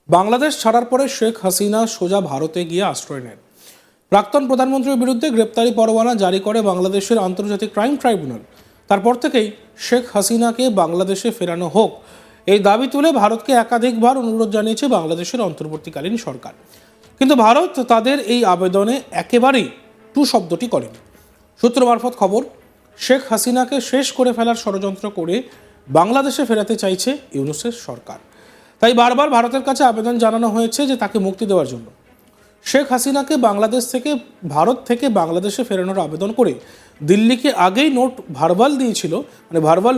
বাংলাদেশ ছাড়ার পরে শেখ হাসিনা সোজা ভারতে গিয়ে আশ্রয় নেন। প্রাক্তন প্রধানমন্ত্রীর বিরুদ্ধে গ্রেপ্তারি পরোয়ানা জারি করে বাংলাদেশের আন্তর্জাতিক ক্রাইম ট্রাইব্যুনাল। তারপর থেকেই শেখ হাসিনাকে বাংলাদেশে ফেরানো হোক এই দাবি তুলে ভারতকে একাধিকবার অনুরোধ জানিয়েছে বাংলাদেশের অন্তর্বর্তীকালীন সরকার। কিন্তু ভারত তাদের এই আবেদনে একেবারেই টু শব্দটি করেনি। সূত্র মারফত খবর, শেখ হাসিনাকে শেষ করে ফেলার ষড়যন্ত্র করে বাংলাদেশে ফেরাতে চাইছে ইউনূসের সরকার। তাই বারবার ভারতের কাছে আবেদন জানানো হয়েছে যে তাকে মুক্তি দেওয়ার জন্য। শেখ হাসিনাকে ভারত থেকে বাংলাদেশে ফেরানোর আবেদন করে দিল্লিকে আগেই ভার্বাল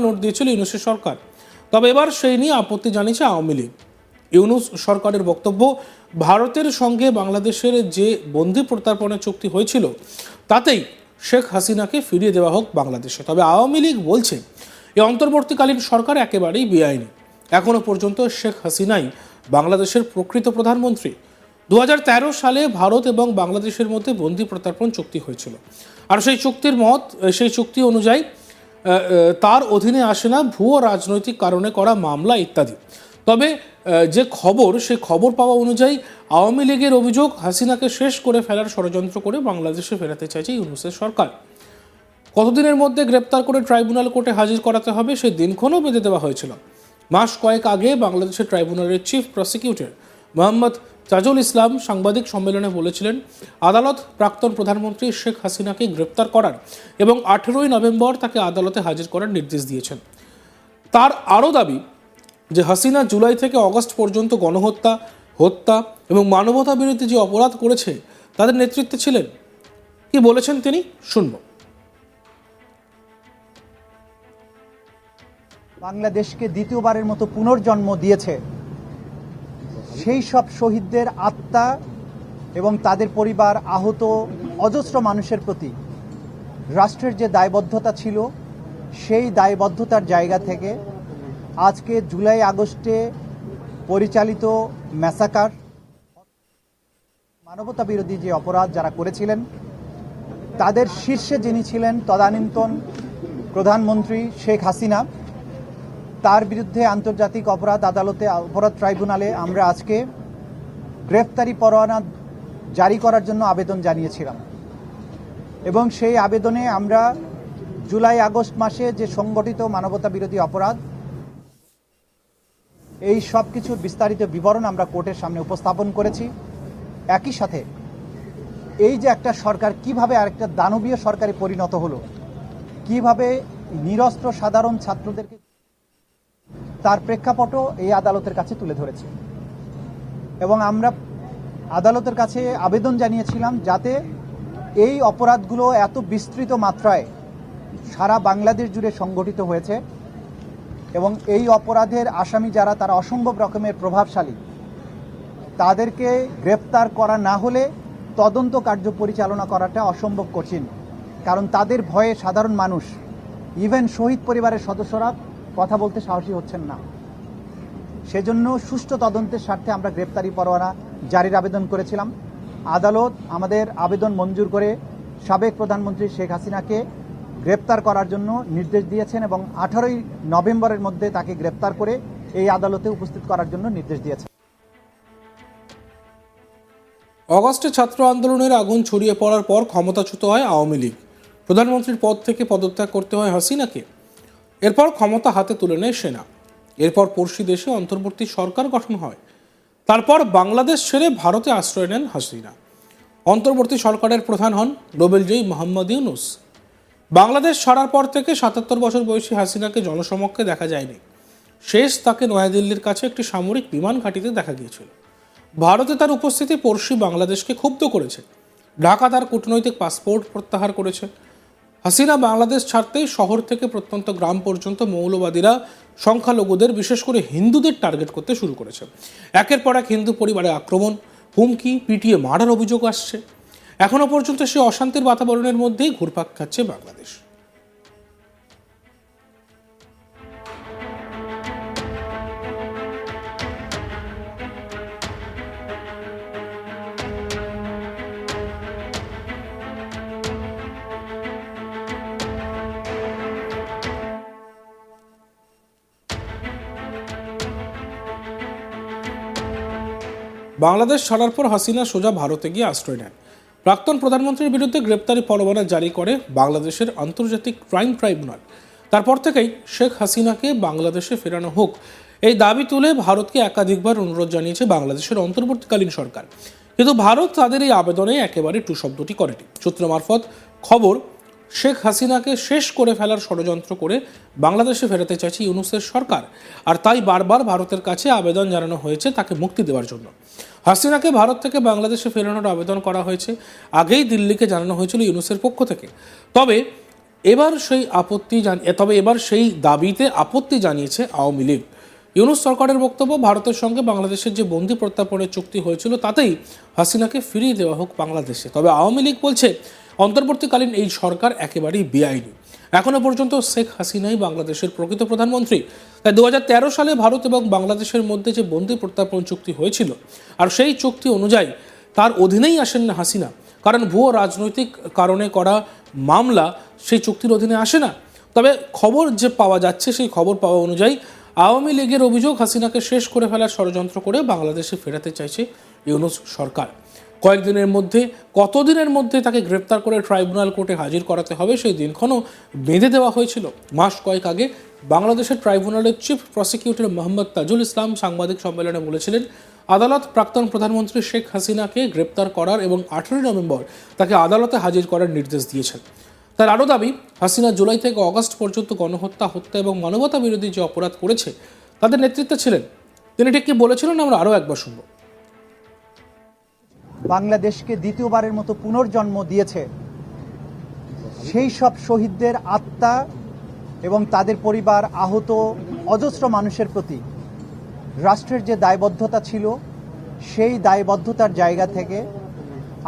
নোট দিয়েছিল ইউনূসের সরকার। তবে এবার সেই নিয়ে আপত্তি জানিয়েছে আওয়ামী লীগ। ইউনূস সরকারের বক্তব্য, ভারতের সঙ্গে বাংলাদেশের যে বন্দি প্রত্যর্পণের চুক্তি হয়েছিল তাতেই শেখ হাসিনাকে ফিরিয়ে দেওয়া হোক বাংলাদেশে। তবে আওয়ামী লীগ বলছে এই অন্তর্বর্তীকালীন সরকার একেবারেই বেআইনি। এখনো পর্যন্ত শেখ হাসিনাই বাংলাদেশের প্রকৃত প্রধানমন্ত্রী। 2013 সালে ভারত এবং বাংলাদেশের মধ্যে বন্দি প্রত্যর্পণ চুক্তি হয়েছিল, আর সেই চুক্তি অনুযায়ী তার অধীনে আসে না ভুয়ো রাজনৈতিক কারণে করা মামলা ইত্যাদি। তবে সেই খবর পাওয়া অনুযায়ী আওয়ামী লীগের অভিযোগ, হাসিনাকে শেষ করে ফেলার ষড়যন্ত্র করে বাংলাদেশে ফেরাতে চাইছে ইউনূসের সরকার। কতদিনের মধ্যে গ্রেপ্তার করে ট্রাইব্যুনাল কোর্টে হাজির করাতে হবে সেই দিনক্ষণও বেঁধে দেওয়া হয়েছিল। মাস কয়েক আগে বাংলাদেশের ট্রাইব্যুনালের চিফ প্রসিকিউটর মোহাম্মদ তাজুল ইসলাম সাংবাদিক সম্মেলনে বলেছিলেন, আদালত প্রাক্তন প্রধানমন্ত্রী শেখ হাসিনাকে গ্রেপ্তার করার এবং 18ই নভেম্বর তাকে আদালতে হাজির করার নির্দেশ দিয়েছেন। তার আরও দাবি যে হাসিনা জুলাই থেকে অগস্ট পর্যন্ত গণহত্যা, হত্যা এবং মানবতা বিরোধী যে অপরাধ করেছে তাদের নেতৃত্বে ছিলেন। কি বলেছেন তিনি, শুনব। বাংলাদেশকে দ্বিতীয়বারের মতো পুনর্জন্ম দিয়েছে সেই সব শহীদদের আত্মা এবং তাদের পরিবার, আহত অজস্র মানুষের প্রতি রাষ্ট্রের যে দায়বদ্ধতা ছিল, সেই দায়বদ্ধতার জায়গা থেকে আজকে জুলাই আগস্টে পরিচালিত ম্যাসাকার, মানবতা বিরোধী যে অপরাধ যারা করেছিলেন তাদের শীর্ষে যিনি ছিলেন তদানীন্তন প্রধানমন্ত্রী শেখ হাসিনা, তার বিরুদ্ধে আন্তর্জাতিক অপরাধ ট্রাইব্যুনালে আমরা আজকে গ্রেফতারি পরোয়ানা জারি করার জন্য আবেদন জানিয়েছিলাম। এবং সেই আবেদনে আমরা জুলাই আগস্ট মাসে যে সংগঠিত মানবতা বিরোধী অপরাধ, এই সব কিছুর বিস্তারিত বিবরণ আমরা কোর্টের সামনে উপস্থাপন করেছি। একই সাথে এই যে একটা সরকার কিভাবে আরেকটা দানবীয় সরকারে পরিণত হলো, কিভাবে নিরস্ত্র সাধারণ ছাত্রদেরকে, তার প্রেক্ষাপটও এই আদালতের কাছে তুলে ধরেছে। এবং আমরা আদালতের কাছে আবেদন জানিয়েছিলাম যাতে এই অপরাধগুলো এত বিস্তৃত মাত্রায় সারা বাংলাদেশ জুড়ে সংগঠিত হয়েছে এবং এই অপরাধের আসামি যারা, তারা অসম্ভব রকমের প্রভাবশালী, তাদেরকে গ্রেফতার করা না হলে তদন্ত কার্য পরিচালনা করাটা অসম্ভব কঠিন। কারণ তাদের ভয়ে সাধারণ মানুষ, ইভেন শহীদ পরিবারের সদস্যরা কথা বলতে সাহসী হচ্ছেন না। সেজন্য সুষ্ঠু তদন্তের স্বার্থে আমরা গ্রেপ্তারি পরোয়ানা জারির আবেদন করেছিলাম। আদালত আমাদের আবেদন মঞ্জুর করে সাবেক প্রধানমন্ত্রী শেখ হাসিনাকে গ্রেপ্তার করার জন্য নির্দেশ দিয়েছেন এবং 18ই নভেম্বরের মধ্যে তাকে গ্রেপ্তার করে এই আদালতে উপস্থিত করার জন্য নির্দেশ দিয়েছেন। অগস্টে ছাত্র আন্দোলনের আগুন ছড়িয়ে পড়ার পর ক্ষমতাচ্যুত হয় আওয়ামী লীগ। প্রধানমন্ত্রীর পদ থেকে পদত্যাগ করতে হয় হাসিনাকে। এরপর ক্ষমতা হাতে তুলে নেয় সেনা। এরপর পড়শি দেশে অন্তর্বর্তী সরকার গঠন হয়। তারপর বাংলাদেশ ছেড়ে ভারতে আশ্রয় নেন হাসিনা। অন্তর্বর্তী সরকারের প্রধান হন নোবেলজয়ী মোহাম্মদ ইউনূস। বাংলাদেশ ছাড়ার পর থেকে 77 বছর বয়সী হাসিনাকে জনসমক্ষে দেখা যায়নি। শেষ তাকে নয়াদিল্লির কাছে একটি সামরিক বিমান ঘাঁটিতে দেখা গিয়েছিল। ভারতে তার উপস্থিতি পড়শি বাংলাদেশকে ক্ষুব্ধ করেছে। ঢাকা তার কূটনৈতিক পাসপোর্ট প্রত্যাহার করেছে। হাসিনা বাংলাদেশ ছাড়তেই শহর থেকে প্রত্যন্ত গ্রাম পর্যন্ত মৌলবাদীরা সংখ্যালঘুদের, বিশেষ করে হিন্দুদের টার্গেট করতে শুরু করেছে। একের পর এক হিন্দু পরিবারে আক্রমণ, হুমকি, পিটিয়ে মারার অভিযোগ আসছে। এখনো পর্যন্ত সে অশান্তির বাতাবরণের মধ্যেই ঘুরপাক খাচ্ছে বাংলাদেশ। বাংলাদেশ ছাড়ার পর হাসিনা সোজা ভারতে গিয়ে আশ্রয় নেন। প্রাক্তন প্রধানমন্ত্রীর বিরুদ্ধে গ্রেপ্তারি পরোয়ানা জারি করে বাংলাদেশের আন্তর্জাতিক ক্রাইম ট্রাইব্যুনাল। তারপর থেকেই শেখ হাসিনাকে বাংলাদেশে ফেরানো হোক এই দাবি তুলে ভারতকে একাধিকবার অনুরোধ জানিয়েছে বাংলাদেশের অন্তর্বর্তীকালীন সরকার, কিন্তু ভারত তাদের এই আবেদনে একেবারে টু শব্দটি করেনি। সূত্র মারফত খবর, শেখ হাসিনাকে শেষ করে ফেলার ষড়যন্ত্র করে বাংলাদেশে ফেরাতে চাইছে ইউনূসের সরকার, আর তাই বারবার ভারতের কাছে আবেদন জানানো হয়েছে তাকে মুক্তি দেওয়ার জন্য। হাসিনাকে ভারত থেকে বাংলাদেশে ফেরানোর আবেদন করা হয়েছে, আগেই দিল্লিকে জানানো হয়েছিল ইউনূসের পক্ষ থেকে। তবে এবার সেই দাবিতে আপত্তি জানিয়েছে আওয়ামী লীগ। ইউনূস সরকারের বক্তব্য, ভারতের সঙ্গে বাংলাদেশের যে বন্দি প্রত্যার্পণের চুক্তি হয়েছিল তাতেই হাসিনাকে ফিরিয়ে দেওয়া হোক বাংলাদেশে। তবে আওয়ামী লীগ বলছে অন্তর্বর্তীকালীন এই সরকার একেবারেই বেআইনি। এখনো পর্যন্ত শেখ হাসিনাই বাংলাদেশের প্রকৃত প্রধানমন্ত্রী। তাই 2013 সালে ভারত এবং বাংলাদেশের মধ্যে যে বন্দি প্রত্যার্পণ চুক্তি হয়েছিল, আর সেই চুক্তি অনুযায়ী তার অধীনেই আসেন না হাসিনা, কারণ ভুয়ো রাজনৈতিক কারণে করা মামলা সেই চুক্তির অধীনে আসে না। তবে খবর যে পাওয়া যাচ্ছে, সেই খবর পাওয়া অনুযায়ী আওয়ামী লীগের অভিযোগ, হাসিনাকে শেষ করে ফেলার ষড়যন্ত্র করে বাংলাদেশে ফেরাতে চাইছে ইউনূস সরকার। কতদিনের মধ্যে তাকে গ্রেপ্তার করে ট্রাইব্যুনাল কোর্টে হাজির করাতে হবে সেই দিনক্ষণও বেঁধে দেওয়া হয়েছিল। মাস কয়েক আগে বাংলাদেশের ট্রাইব্যুনালের চিফ প্রসিকিউটর মোহাম্মদ তাজুল ইসলাম সাংবাদিক সম্মেলনে বলেছিলেন, আদালত প্রাক্তন প্রধানমন্ত্রী শেখ হাসিনাকে গ্রেপ্তার করার এবং 18 নভেম্বর তাকে আদালতে হাজির করার নির্দেশ দিয়েছেন। তার আরও দাবি, হাসিনা জুলাই থেকে অগস্ট পর্যন্ত গণহত্যা, হত্যা এবং মানবতা বিরোধী যে অপরাধ করেছে তাদের নেতৃত্বে ছিলেন। তিনি ঠিক কি বলেছিলেন আমরা আরও একবার শুনব। বাংলাদেশকে দ্বিতীয়বারের মতো পুনর্জন্ম দিয়েছে সেই সব শহীদদের আত্মা এবং তাদের পরিবার, আহত অজস্র মানুষের প্রতি রাষ্ট্রের যে দায়বদ্ধতা ছিল, সেই দায়বদ্ধতার জায়গা থেকে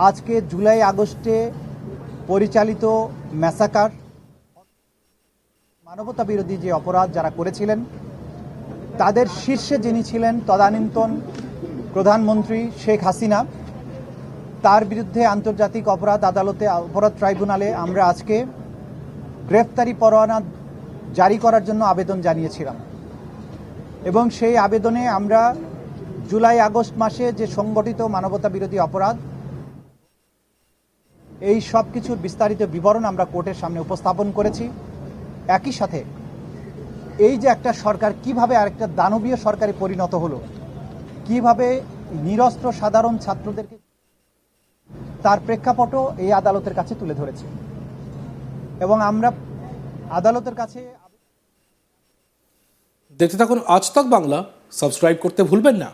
আজকে জুলাই আগস্টে পরিচালিত ম্যাসাকার, মানবতা বিরোধী যে অপরাধ যারা করেছিলেন, তাদের শীর্ষে যিনি ছিলেন তদানীন্তন প্রধানমন্ত্রী শেখ হাসিনা, তার বিরুদ্ধে আন্তর্জাতিক অপরাধ আদালতে, অপরাধ ট্রাইব্যুনালে আমরা আজকে গ্রেফতারি পরোয়ানা জারি করার জন্য আবেদন জানিয়েছিলাম। এবং সেই আবেদনে আমরা জুলাই আগস্ট মাসে যে সংগঠিত মানবতা বিরোধী অপরাধ, এই সব কিছুর বিস্তারিত বিবরণ আমরা কোর্টের সামনে উপস্থাপন করেছি। একই সাথে এই যে একটা সরকার কিভাবে আরেকটা দানবীয় সরকারে পরিণত হলো, কিভাবে নিরস্ত্র সাধারণ ছাত্রদেরকে, তার প্রেক্ষাপটও এই আদালতের কাছে তুলে ধরেছে। এবং আমরা আদালতের কাছে দেখতে থাকুন আজ তাক বাংলা, সাবস্ক্রাইব করতে ভুলবেন না।